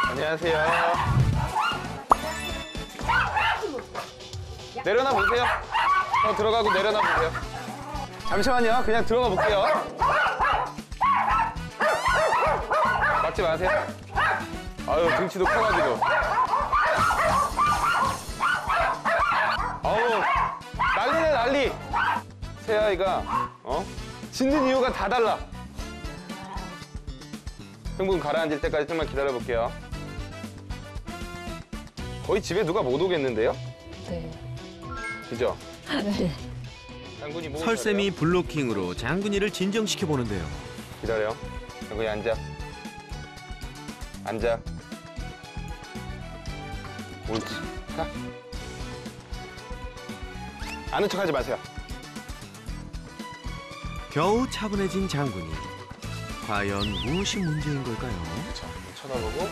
안녕하세요. 내려놔 보세요. 들어가고 내려놔 보세요. 잠시만요. 그냥 들어가 볼게요. 맞지 마세요. 아유, 등치도 커가지고. 아우, 난리네, 난리. 새아이가, 짖는 이유가 다 달라. 흥분 가라앉을 때까지 좀만 기다려볼게요. 거의 집에 누가 못 오겠는데요? 네. 그죠? 네. 장군이 뭐 설쌤이 블로킹으로 장군이를 진정시켜 보는데요. 기다려. 장군이 앉아. 앉아. 옳지. 가. 아는 척하지 마세요. 겨우 차분해진 장군이. 과연 무엇이 문제인 걸까요? 자, 쳐다보고.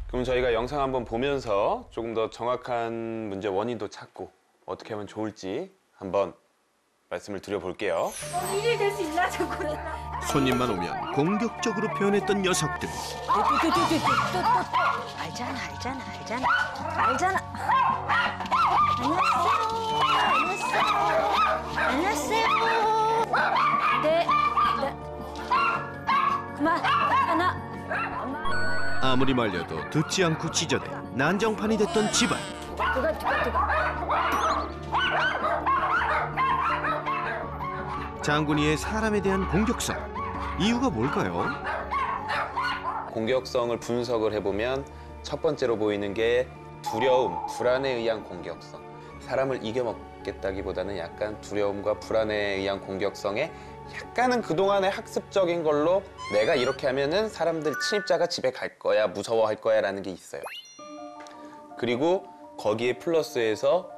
그럼 저희가 영상 한번 보면서 조금 더 정확한 문제 원인도 찾고 어떻게 하면 좋을지 한번 말씀을 드려볼게요. 일이 될 수 있나 저거는. 손님만 오면 공격적으로 표현했던 녀석들. 알잖아. 안녕하세요. 네. 그만. 하나. 아무리 말려도 듣지 않고 찢어대 난장판이 됐던 집안. 장군이의 사람에 대한 공격성. 이유가 뭘까요? 공격성을 분석을 해보면 첫 번째로 보이는 게 두려움, 불안에 의한 공격성. 사람을 이겨먹겠다기보다는 약간 두려움과 불안에 의한 공격성에 약간은 그동안의 학습적인 걸로 내가 이렇게 하면은 사람들 침입자가 집에 갈 거야, 무서워할 거야 라는 게 있어요. 그리고 거기에 플러스해서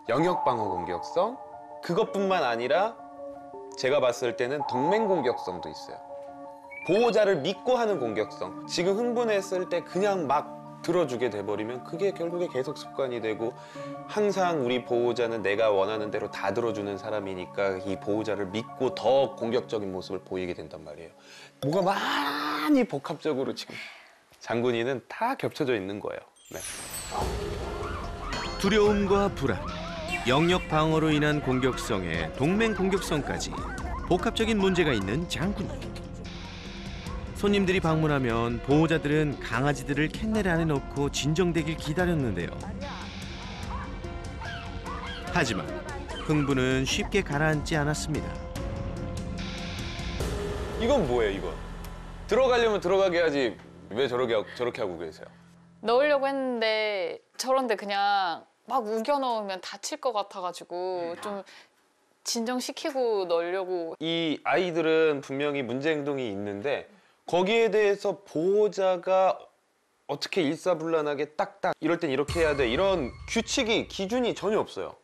영역방어 공격성, 그것뿐만 아니라 제가 봤을 때는 동맹 공격성도 있어요. 보호자를 믿고 하는 공격성. 지금 흥분했을 때 그냥 막 들어주게 돼버리면 그게 결국에 계속 습관이 되고 항상 우리 보호자는 내가 원하는 대로 다 들어주는 사람이니까 이 보호자를 믿고 더 공격적인 모습을 보이게 된단 말이에요. 뭐가 많이 복합적으로 지금 장군이는 다 겹쳐져 있는 거예요. 네. 두려움과 불안, 영역 방어로 인한 공격성에 동맹 공격성까지 복합적인 문제가 있는 장군이. 손님들이 방문하면 보호자들은 강아지들을 캔넬 안에 넣고 진정되길 기다렸는데요. 하지만 흥부는 쉽게 가라앉지 않았습니다. 이건 뭐예요, 이건? 들어가려면 들어가게 해야지 왜 저렇게 하고 계세요? 넣으려고 했는데 저런데 그냥 막 우겨 넣으면 다칠 것 같아가지고 좀 진정시키고 넣으려고. 이 아이들은 분명히 문제 행동이 있는데 거기에 대해서 보호자가 어떻게 일사불란하게 딱딱 이럴 땐 이렇게 해야 돼 이런 규칙이 기준이 전혀 없어요.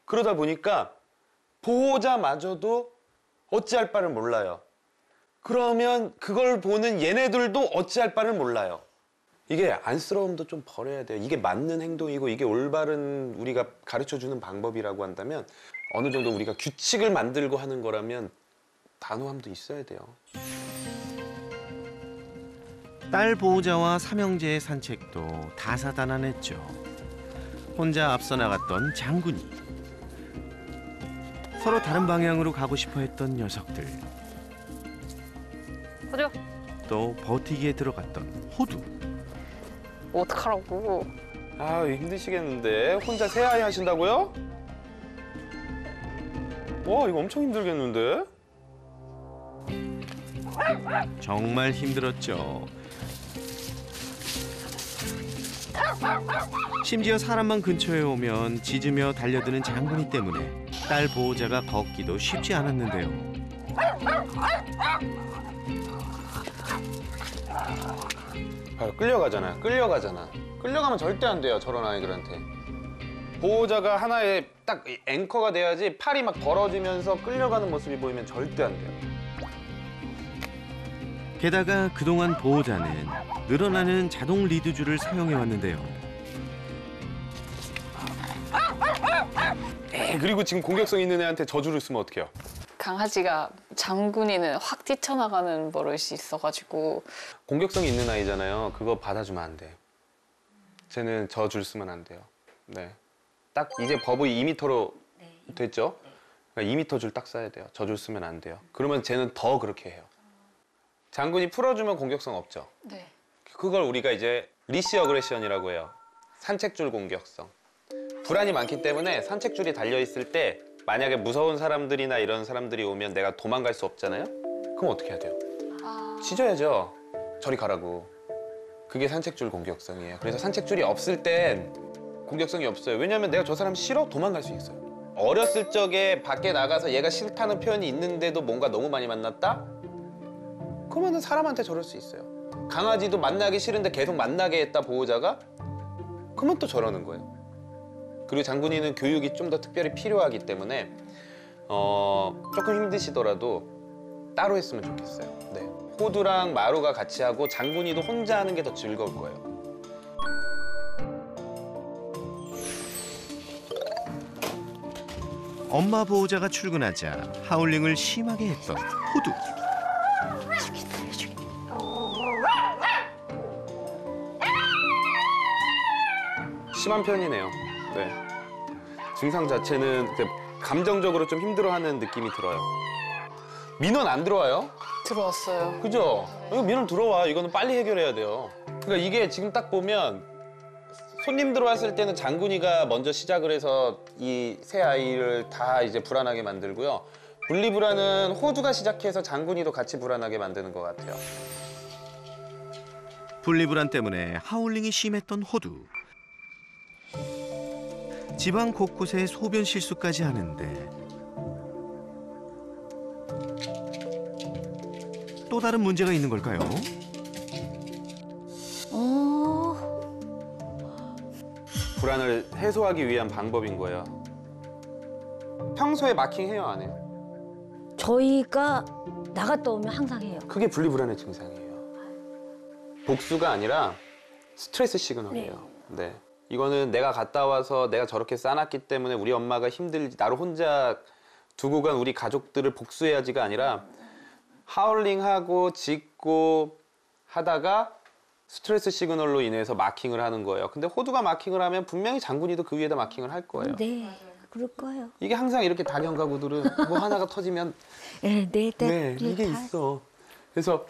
그러다 보니까 보호자마저도 어찌할 바를 몰라요. 그러면 그걸 보는 얘네들도 어찌할 바를 몰라요. 이게 안쓰러움도 좀 버려야 돼요. 이게 맞는 행동이고 이게 올바른 우리가 가르쳐주는 방법이라고 한다면 어느 정도 우리가 규칙을 만들고 하는 거라면 단호함도 있어야 돼요. 딸 보호자와 삼형제의 산책도 다사다난했죠. 혼자 앞서 나갔던 장군이. 서로 다른 방향으로 가고 싶어 했던 녀석들. 호주. 또 버티기에 들어갔던 호두. 어떡하라고. 아, 힘드시겠는데. 혼자 새 아이 하신다고요? 와, 이거 엄청 힘들겠는데? 정말 힘들었죠. 심지어 사람만 근처에 오면 짖으며 달려드는 장군이 때문에 딸 보호자가 걷기도 쉽지 않았는데요. 아, 끌려가잖아. 끌려가면 절대 안 돼요, 저런 아이들한테. 보호자가 하나의 딱 앵커가 돼야지 팔이 막 벌어지면서 끌려가는 모습이 보이면 절대 안 돼요. 게다가 그동안 보호자는 늘어나는 자동 리드줄을 사용해왔는데요. 그리고 지금 공격성 있는 애한테 저주를 쓰면 어떡해요? 강아지가 장군이는 확 뛰쳐나가는 버릇이 있어가지고 공격성이 있는 아이잖아요. 그거 받아주면 안 돼. 쟤는 저 줄 쓰면 안 돼요. 네. 딱 이제 버브이 2m로 됐죠? 그러니까 2m 줄 딱 써야 돼요. 저 줄 쓰면 안 돼요. 그러면 쟤는 더 그렇게 해요. 장군이 풀어주면 공격성 없죠. 네. 그걸 우리가 이제 리시 어그레션이라고 해요. 산책줄 공격성. 불안이 많기 때문에 산책줄이 달려있을 때 만약에 무서운 사람들이나 이런 사람들이 오면 내가 도망갈 수 없잖아요? 그럼 어떻게 해야 돼요? 짖어야죠. 저리 가라고. 그게 산책줄 공격성이에요. 그래서 산책줄이 없을 땐 공격성이 없어요. 왜냐하면 내가 저 사람 싫어? 도망갈 수 있어요. 어렸을 적에 밖에 나가서 얘가 싫다는 표현이 있는데도 뭔가 너무 많이 만났다? 그러면은 사람한테 저럴 수 있어요. 강아지도 만나기 싫은데 계속 만나게 했다, 보호자가? 그러면 또 저러는 거예요. 그리고 장군이는 교육이 좀 더 특별히 필요하기 때문에 조금 힘드시더라도 따로 했으면 좋겠어요. 네. 호두랑 마루가 같이 하고 장군이도 혼자 하는 게 더 즐거울 거예요. 엄마 보호자가 출근하자 하울링을 심하게 했던 호두. 심한 편이네요. 네. 증상 자체는 감정적으로 좀 힘들어하는 느낌이 들어요. 민원 안 들어와요? 들어왔어요. 그죠? 이거 민원 들어와. 이거는 빨리 해결해야 돼요. 그러니까 이게 지금 딱 보면 손님 들어왔을 때는 장군이가 먼저 시작을 해서 이 새 아이를 다 이제 불안하게 만들고요. 분리불안은 호두가 시작해서 장군이도 같이 불안하게 만드는 것 같아요. 분리불안 때문에 하울링이 심했던 호두. 집안 곳곳에 소변 실수까지 하는데 또 다른 문제가 있는 걸까요? 불안을 해소하기 위한 방법인 거예요. 평소에 마킹해요, 안 해요? 저희가 나갔다 오면 항상 해요. 그게 분리불안의 증상이에요. 복수가 아니라 스트레스 시그널이에요. 네. 이거는 내가 갔다 와서 내가 저렇게 싸놨기 때문에 우리 엄마가 힘들지, 나를 혼자 두고 간 우리 가족들을 복수해야지가 아니라 하울링하고 짖고 하다가 스트레스 시그널로 인해서 마킹을 하는 거예요. 근데 호두가 마킹을 하면 분명히 장군이도 그 위에다 마킹을 할 거예요. 네, 그럴 거예요. 이게 항상 이렇게 다견 가구들은 뭐 하나가 터지면 네, 네, 이게 있어. 그래서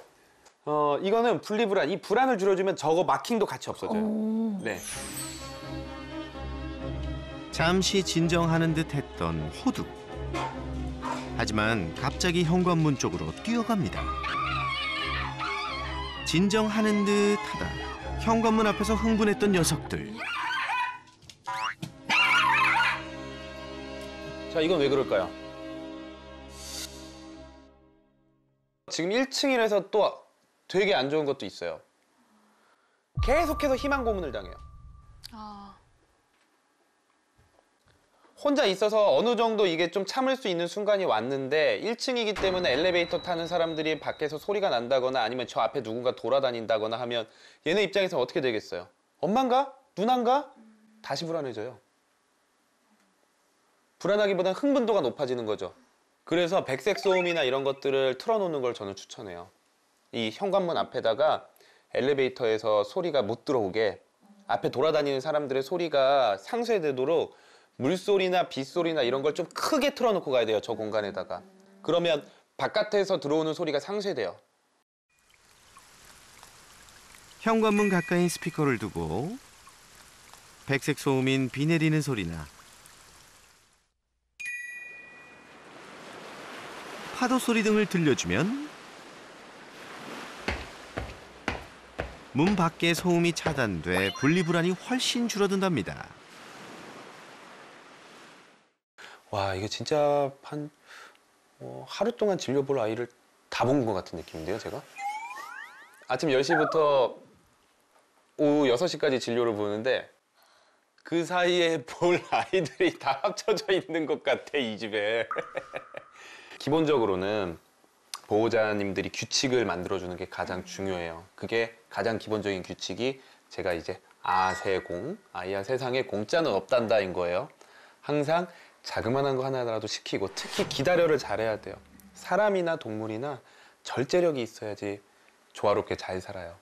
이거는 분리불안, 이 불안을 줄여주면 저거 마킹도 같이 없어져요. 네. 잠시 진정하는 듯 했던 호두. 하지만 갑자기 현관문 쪽으로 뛰어갑니다. 진정하는 듯 하다 현관문 앞에서 흥분했던 녀석들. 자, 이건 왜 그럴까요? 지금 1층이라서 또 되게 안 좋은 것도 있어요. 계속해서 희망 고문을 당해요. 혼자 있어서 어느 정도 이게 좀 참을 수 있는 순간이 왔는데 1층이기 때문에 엘리베이터 타는 사람들이 밖에서 소리가 난다거나 아니면 저 앞에 누군가 돌아다닌다거나 하면 얘네 입장에서 어떻게 되겠어요? 엄마인가? 누나인가? 다시 불안해져요. 불안하기보다는 흥분도가 높아지는 거죠. 그래서 백색 소음이나 이런 것들을 틀어놓는 걸 저는 추천해요. 이 현관문 앞에다가 엘리베이터에서 소리가 못 들어오게 앞에 돌아다니는 사람들의 소리가 상쇄되도록 물소리나 빗소리나 이런 걸 좀 크게 틀어놓고 가야 돼요, 저 공간에다가. 그러면 바깥에서 들어오는 소리가 상쇄돼요. 현관문 가까이 스피커를 두고 백색 소음인 비 내리는 소리나 파도 소리 등을 들려주면 문 밖의 소음이 차단돼 분리불안이 훨씬 줄어든답니다. 와, 이거 진짜 하루 동안 진료볼 아이를 다 본 것 같은 느낌인데요, 제가? 아침 10시부터 오후 6시까지 진료를 보는데 그 사이에 볼 아이들이 다 합쳐져 있는 것 같아, 이 집에. 기본적으로는 보호자님들이 규칙을 만들어주는 게 가장 중요해요. 그게 가장 기본적인 규칙이 제가 이제 아세공, 아이야 세상에 공짜는 없단다인 거예요. 항상 자그마한 거 하나라도 시키고 특히 기다려를 잘해야 돼요. 사람이나 동물이나 절제력이 있어야지 조화롭게 잘 살아요.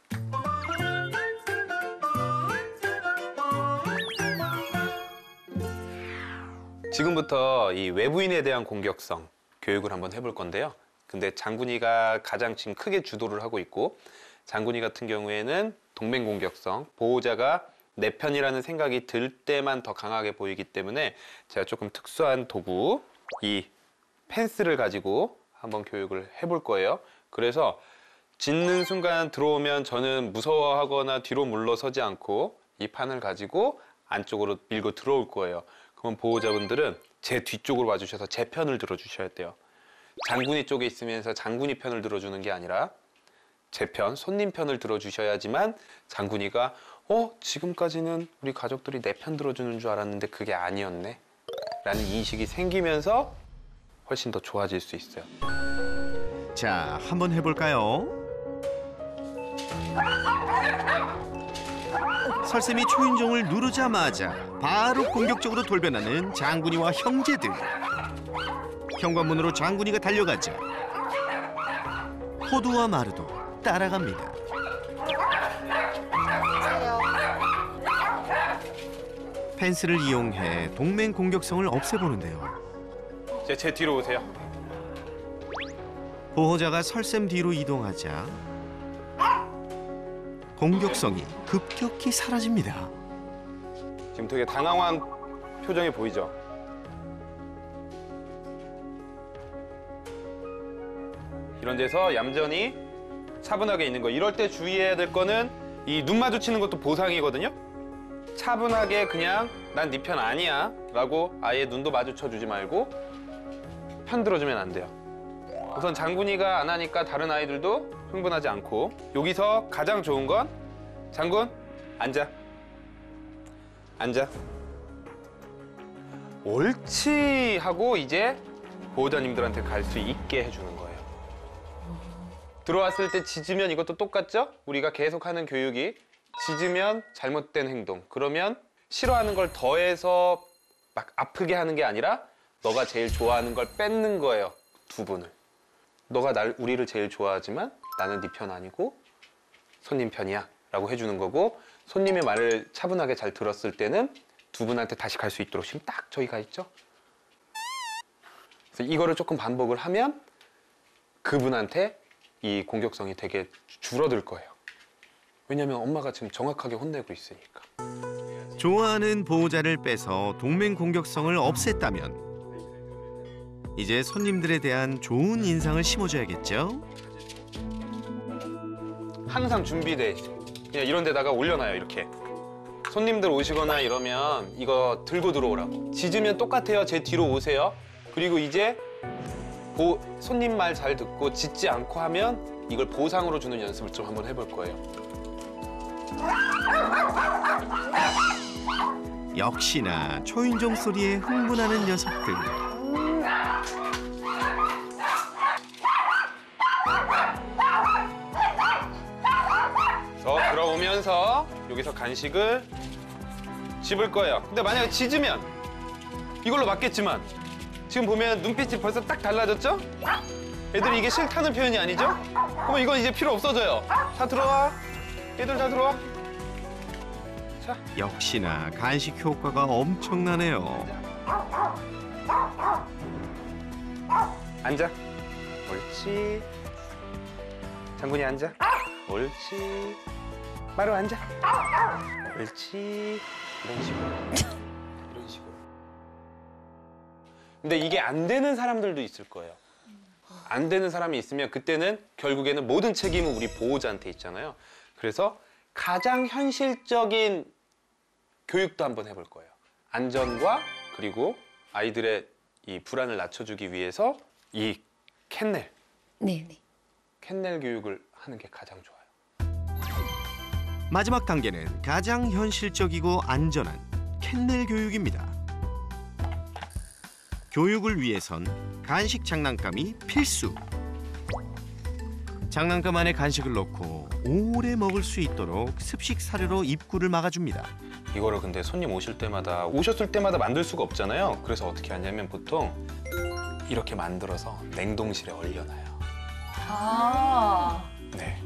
지금부터 이 외부인에 대한 공격성 교육을 한번 해볼 건데요. 근데 장군이가 가장 지금 크게 주도를 하고 있고, 장군이 같은 경우에는 동맹 공격성, 보호자가 내 편이라는 생각이 들 때만 더 강하게 보이기 때문에 제가 조금 특수한 도구, 이 펜스를 가지고 한번 교육을 해볼 거예요. 그래서 짖는 순간 들어오면 저는 무서워하거나 뒤로 물러서지 않고 이 판을 가지고 안쪽으로 밀고 들어올 거예요. 그럼 보호자분들은 제 뒤쪽으로 와주셔서 제 편을 들어주셔야 돼요. 장군이 쪽에 있으면서 장군이 편을 들어주는 게 아니라 제 편, 손님 편을 들어주셔야지만 장군이가 지금까지는 우리 가족들이 내 편 들어주는 줄 알았는데 그게 아니었네 라는 인식이 생기면서 훨씬 더 좋아질 수 있어요. 자, 한번 해볼까요? 설쌤이 초인종을 누르자마자 바로 공격적으로 돌변하는 장군이와 형제들. 현관문으로 장군이가 달려가자 호두와 마루도 따라갑니다. 펜스를 이용해 동맹 공격성을 없애보는데요. 제 뒤로 오세요. 보호자가 설쌤 뒤로 이동하자 공격성이 급격히 사라집니다. 지금 되게 당황한 표정이 보이죠? 이런 데서 얌전히 차분하게 있는 거. 이럴 때 주의해야 될 거는 이 눈 마주치는 것도 보상이거든요. 차분하게 그냥 난 네 편 아니야 라고 아예 눈도 마주쳐 주지 말고 편 들어주면 안 돼요. 우선 장군이가 안 하니까 다른 아이들도 흥분하지 않고, 여기서 가장 좋은 건 장군 앉아. 앉아. 옳지 하고 이제 보호자님들한테 갈 수 있게 해주는 거예요. 들어왔을 때 짖으면 이것도 똑같죠? 우리가 계속하는 교육이 짖으면 잘못된 행동. 그러면 싫어하는 걸 더해서 막 아프게 하는 게 아니라 너가 제일 좋아하는 걸 뺏는 거예요. 두 분을. 너가 우리를 제일 좋아하지만 나는 네 편 아니고 손님 편이야 라고 해주는 거고, 손님의 말을 차분하게 잘 들었을 때는 두 분한테 다시 갈 수 있도록 지금 딱 저희가 있죠? 그래서 이거를 조금 반복을 하면 그분한테 이 공격성이 되게 줄어들 거예요. 왜냐면 엄마가 지금 정확하게 혼내고 있으니까. 좋아하는 보호자를 빼서 동맹 공격성을 없앴다면 이제 손님들에 대한 좋은 인상을 심어줘야겠죠? 항상 준비돼 있어요. 그냥 이런 데다가 올려놔요, 이렇게. 손님들 오시거나 이러면 이거 들고 들어오라고. 짖으면 똑같아요. 제 뒤로 오세요. 그리고 이제 손님 말 잘 듣고 짖지 않고 하면 이걸 보상으로 주는 연습을 좀 한번 해볼 거예요. 역시나 초인종 소리에 흥분하는 녀석들. 들어오면서 여기서 간식을 집을 거예요. 근데 만약에 짖으면 이걸로 맞겠지만 지금 보면 눈빛이 벌써 딱 달라졌죠? 애들이 이게 싫다는 표현이 아니죠? 그러면 이건 이제 필요 없어져요. 다 들어와. 애들 다 들어와. 자. 역시나 간식 효과가 엄청나네요. 앉아. 옳지. 장군이 앉아. 옳지. 마루 앉아. 옳지. 이런 식으로. 이런 식으로. 근데 이게 안 되는 사람들도 있을 거예요. 안 되는 사람이 있으면 그때는 결국에는 모든 책임은 우리 보호자한테 있잖아요. 그래서 가장 현실적인 교육도 한번 해볼 거예요. 안전과 그리고 아이들의 이 불안을 낮춰주기 위해서 이 캔넬. 네네. 캔넬 교육을 하는 게 가장 좋아요. 마지막 단계는 가장 현실적이고 안전한 캔넬 교육입니다. 교육을 위해선 간식 장난감이 필수. 장난감 안에 간식을 넣고 오래 먹을 수 있도록 습식 사료로 입구를 막아줍니다. 이거를 근데 손님 오셨을 때마다 만들 수가 없잖아요. 그래서 어떻게 하냐면 보통 이렇게 만들어서 냉동실에 얼려놔요. 아. 네.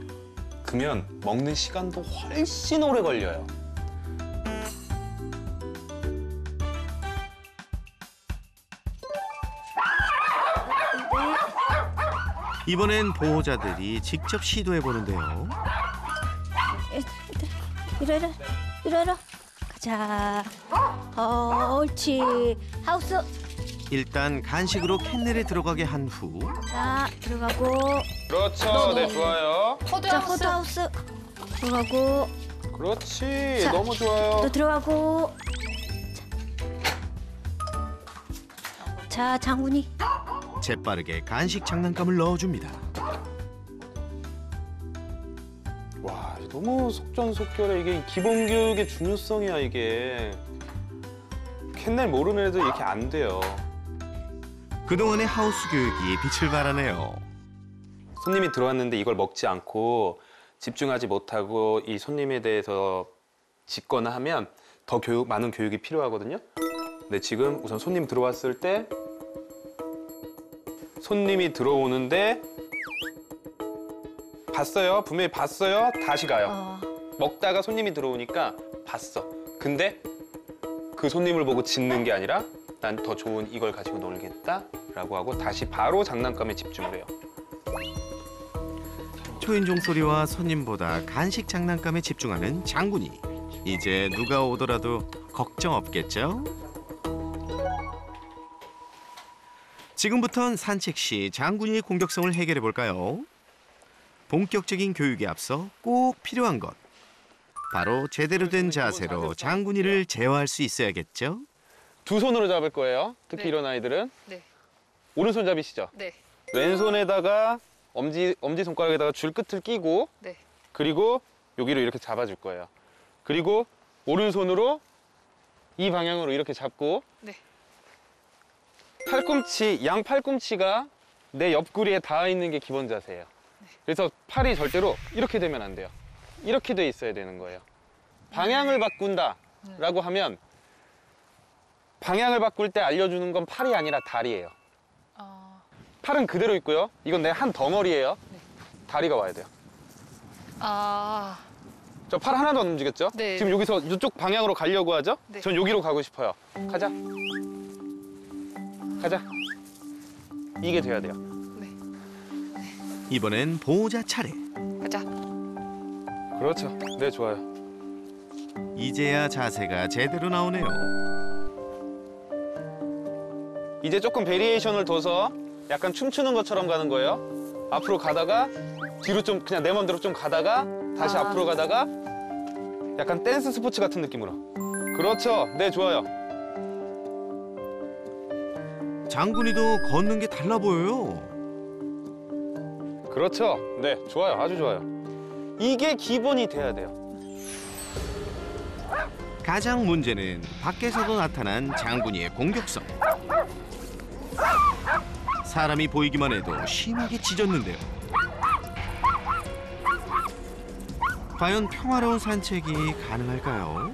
그러면 먹는 시간도 훨씬 오래 걸려요. 이번엔 보호자들이 직접 시도해 보는데요. 이리라. 가자. 옳지. 하우스. 일단 간식으로 캔넬에 들어가게 한 후 자, 들어가고. 그렇죠. 네, 좋아요. 자, 포드하우스. 포드하우스. 들어가고. 그렇지. 자, 너무 좋아요. 또 들어가고. 자, 장군이. 재빠르게 간식 장난감을 넣어줍니다. 와, 너무 속전속결해. 이게 기본 교육의 중요성이야, 이게. 캔넬 모르는 애들 이렇게 안 돼요. 그동안의 하우스 교육이 빛을 발하네요. 손님이 들어왔는데 이걸 먹지 않고 집중하지 못하고 이 손님에 대해서 짖거나 하면 더 많은 교육이 필요하거든요. 근데 지금 우선 손님 들어왔을 때 손님이 들어오는데 봤어요. 분명히 봤어요. 다시 가요. 먹다가 손님이 들어오니까 봤어. 근데 그 손님을 보고 짖는 게 아니라 난 더 좋은 이걸 가지고 놀겠다라고 하고 다시 바로 장난감에 집중을 해요. 초인종 소리와 손님보다 간식 장난감에 집중하는 장군이. 이제 누가 오더라도 걱정 없겠죠? 지금부턴 산책 시 장군이의 공격성을 해결해 볼까요? 본격적인 교육에 앞서 꼭 필요한 것. 바로 제대로 된 자세로 장군이를 제어할 수 있어야겠죠? 두 손으로 잡을 거예요. 특히 네. 이런 아이들은. 네. 오른손 잡이시죠? 네. 왼손에다가 엄지 손가락에다가 줄 끝을 끼고 네. 그리고 여기로 이렇게 잡아줄 거예요. 그리고 오른손으로 이 방향으로 이렇게 잡고 네. 양 팔꿈치가 내 옆구리에 닿아 있는 게 기본 자세예요. 그래서 팔이 절대로 이렇게 되면 안 돼요. 이렇게 돼 있어야 되는 거예요. 방향을 바꾼다라고 하면 방향을 바꿀 때 알려주는 건 팔이 아니라 다리예요. 팔은 그대로 있고요. 이건 내 한 덩어리예요. 다리가 와야 돼요. 아. 저 팔 하나도 안 움직였죠? 네. 지금 여기서 이쪽 방향으로 가려고 하죠? 네. 전 여기로 가고 싶어요. 가자. 가자. 이게 돼야 돼요. 네. 이번엔 보호자 차례. 가자. 그렇죠. 네, 좋아요. 이제야 자세가 제대로 나오네요. 이제 조금 베리에이션을 둬서 약간 춤추는 것처럼 가는 거예요. 앞으로 가다가 뒤로 좀 그냥 내 맘대로 좀 가다가 다시 앞으로 가다가 약간 댄스 스포츠 같은 느낌으로. 그렇죠. 네, 좋아요. 장군이도 걷는 게 달라 보여요. 그렇죠. 네, 좋아요. 아주 좋아요. 이게 기본이 돼야 돼요. 가장 문제는 밖에서도 나타난 장군이의 공격성. 사람이 보이기만 해도 심하게 짖었는데요. 과연 평화로운 산책이 가능할까요?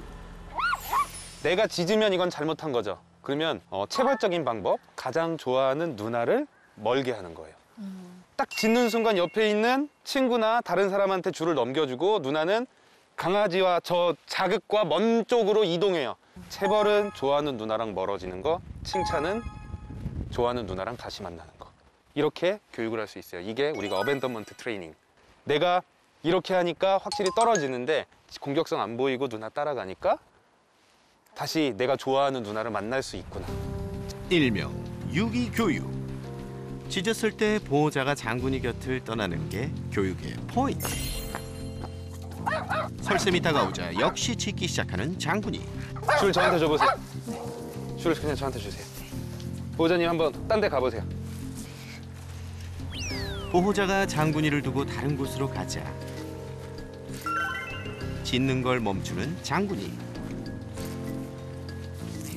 내가 짖으면 이건 잘못한 거죠. 그러면 체벌적인 방법, 가장 좋아하는 누나를 멀게 하는 거예요. 딱 짖는 순간 옆에 있는 친구나 다른 사람한테 줄을 넘겨주고 누나는 강아지와 저 자극과 먼 쪽으로 이동해요. 체벌은 좋아하는 누나랑 멀어지는 거, 칭찬은 좋아하는 누나랑 다시 만나는 거. 이렇게 교육을 할 수 있어요. 이게 우리가 어벤더먼트 트레이닝. 내가 이렇게 하니까 확실히 떨어지는데 공격성 안 보이고 누나 따라가니까 다시 내가 좋아하는 누나를 만날 수 있구나. 일명 유기교육. 짖었을 때 보호자가 장군이 곁을 떠나는 게 교육의 포인트. 설쌤이 다가오자 역시 짖기 시작하는 장군이. 줄 저한테 줘보세요. 줄을 그냥 저한테 주세요. 보호자님 한번 딴 데 가보세요. 보호자가 장군이를 두고 다른 곳으로 가자 짖는 걸 멈추는 장군이.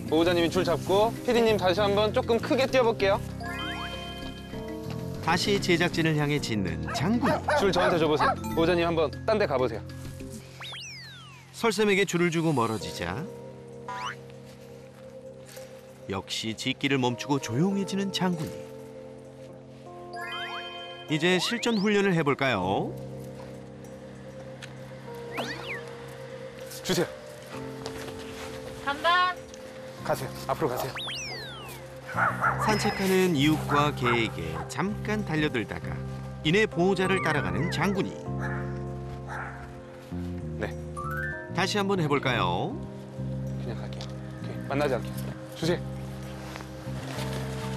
보호자님이 줄 잡고 피디님 다시 한번 조금 크게 뛰어볼게요. 다시 제작진을 향해 짖는 장군이. 줄 저한테 줘보세요. 보호자님 한번 딴 데 가보세요. 설쌤에게 줄을 주고 멀어지자 역시 짖기를 멈추고 조용해지는 장군이. 이제 실전 훈련을 해볼까요? 주세요. 간다. 가세요. 앞으로 가세요. 산책하는 이웃과 개에게 잠깐 달려들다가 이내 보호자를 따라가는 장군이. 네, 다시 한번 해볼까요? 그냥 갈게요. 오케이. 만나지 않게. 주세요.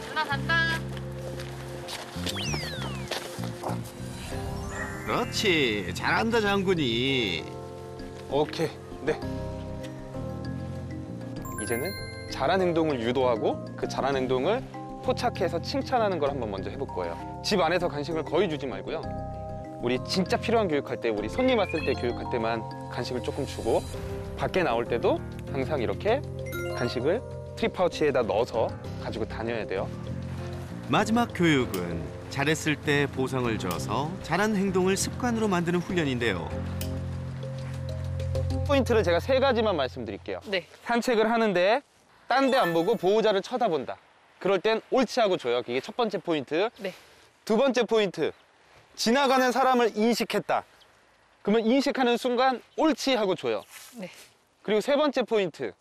누나 간다. 그렇지, 잘한다 장군이. 오케이. 네. 이제는 잘한 행동을 유도하고 그 잘한 행동을 포착해서 칭찬하는 걸 한번 먼저 해볼 거예요. 집 안에서 간식을 거의 주지 말고요. 우리 진짜 필요한 교육할 때, 우리 손님 왔을 때 교육할 때만 간식을 조금 주고, 밖에 나올 때도 항상 이렇게 간식을 트립파우치에다 넣어서 가지고 다녀야 돼요. 마지막 교육은 잘했을 때 보상을 줘서 잘한 행동을 습관으로 만드는 훈련인데요. 포인트를 제가 3가지만 말씀드릴게요. 네. 산책을 하는데 딴 데 안 보고 보호자를 쳐다본다. 그럴 땐 옳지 하고 줘요. 이게 첫 번째 포인트. 네. 두 번째 포인트. 지나가는 사람을 인식했다. 그러면 인식하는 순간 옳지 하고 줘요. 네. 그리고 세 번째 포인트.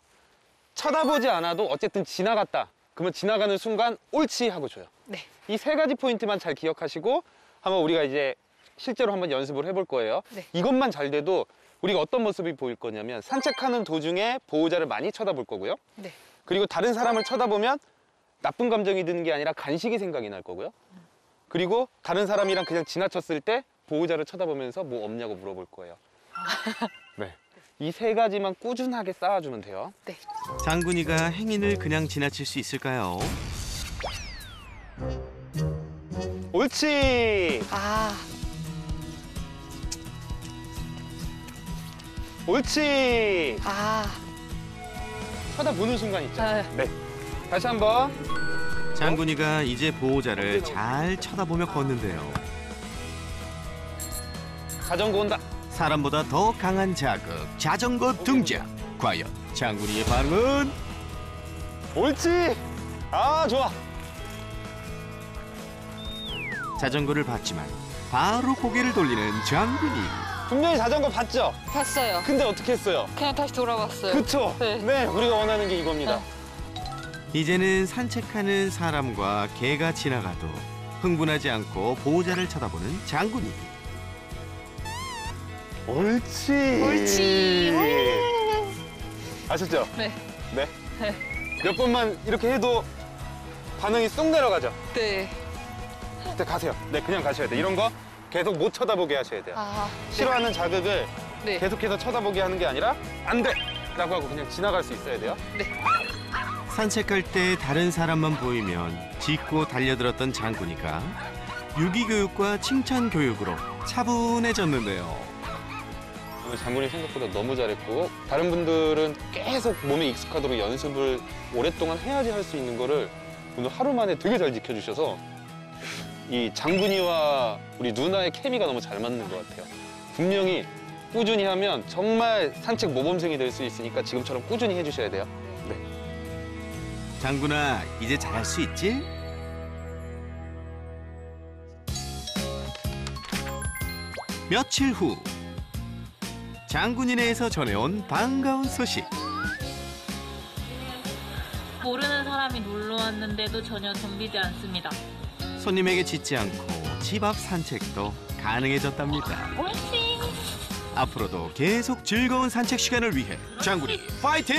쳐다보지 않아도 어쨌든 지나갔다. 그러면 지나가는 순간 옳지 하고 줘요. 네. 이 3가지 포인트만 잘 기억하시고 한번 우리가 이제 실제로 한번 연습을 해볼 거예요. 네. 이것만 잘 돼도 우리가 어떤 모습이 보일 거냐면 산책하는 도중에 보호자를 많이 쳐다볼 거고요. 네. 그리고 다른 사람을 쳐다보면 나쁜 감정이 드는 게 아니라 간식이 생각이 날 거고요. 그리고 다른 사람이랑 그냥 지나쳤을 때 보호자를 쳐다보면서 뭐 없냐고 물어볼 거예요. 네. 이 3가지만 꾸준하게 쌓아주면 돼요. 네. 장군이가 행인을 그냥 지나칠 수 있을까요? 옳지! 아. 옳지! 아. 쳐다보는 순간 있죠? 네. 네. 다시 한번. 장군이가 이제 보호자를 잘 쳐다보며 걷는데요. 자전거 온다. 사람보다 더 강한 자극, 자전거 등장. 과연 장군이의 반응은? 옳지! 아, 좋아. 자전거를 봤지만 바로 고개를 돌리는 장군이. 분명히 자전거 봤죠? 봤어요. 근데 어떻게 했어요? 그냥 다시 돌아봤어요. 그쵸? 네. 네, 우리가 원하는 게 이겁니다. 이제는 산책하는 사람과 개가 지나가도 흥분하지 않고 보호자를 쳐다보는 장군이. 옳지! 옳지. 아셨죠? 네. 네. 네. 몇 번만 이렇게 해도 반응이 쑥 내려가죠? 네. 네, 가세요. 네, 그냥 가셔야 돼요. 이런 거 계속 못 쳐다보게 하셔야 돼요. 아. 싫어하는 자극을 네. 계속해서 쳐다보게 하는 게 아니라 안 돼! 라고 하고 그냥 지나갈 수 있어야 돼요. 네. 산책할 때 다른 사람만 보이면 짖고 달려들었던 장군이가 유기교육과 칭찬교육으로 차분해졌는데요. 오늘 장군이 생각보다 너무 잘했고 다른 분들은 계속 몸에 익숙하도록 연습을 오랫동안 해야지 할 수 있는 거를 오늘 하루 만에 되게 잘 지켜주셔서 이 장군이와 우리 누나의 케미가 너무 잘 맞는 것 같아요. 분명히 꾸준히 하면 정말 산책 모범생이 될 수 있으니까 지금처럼 꾸준히 해주셔야 돼요. 네. 장군아, 이제 잘할 수 있지? 며칠 후 장군이네에서 전해온 반가운 소식. 모르는 사람이 놀러 왔는데도 전혀 덤비지 않습니다. 손님에게 짖지 않고 집 앞 산책도 가능해졌답니다. 옳지. 앞으로도 계속 즐거운 산책 시간을 위해 장군이 파이팅!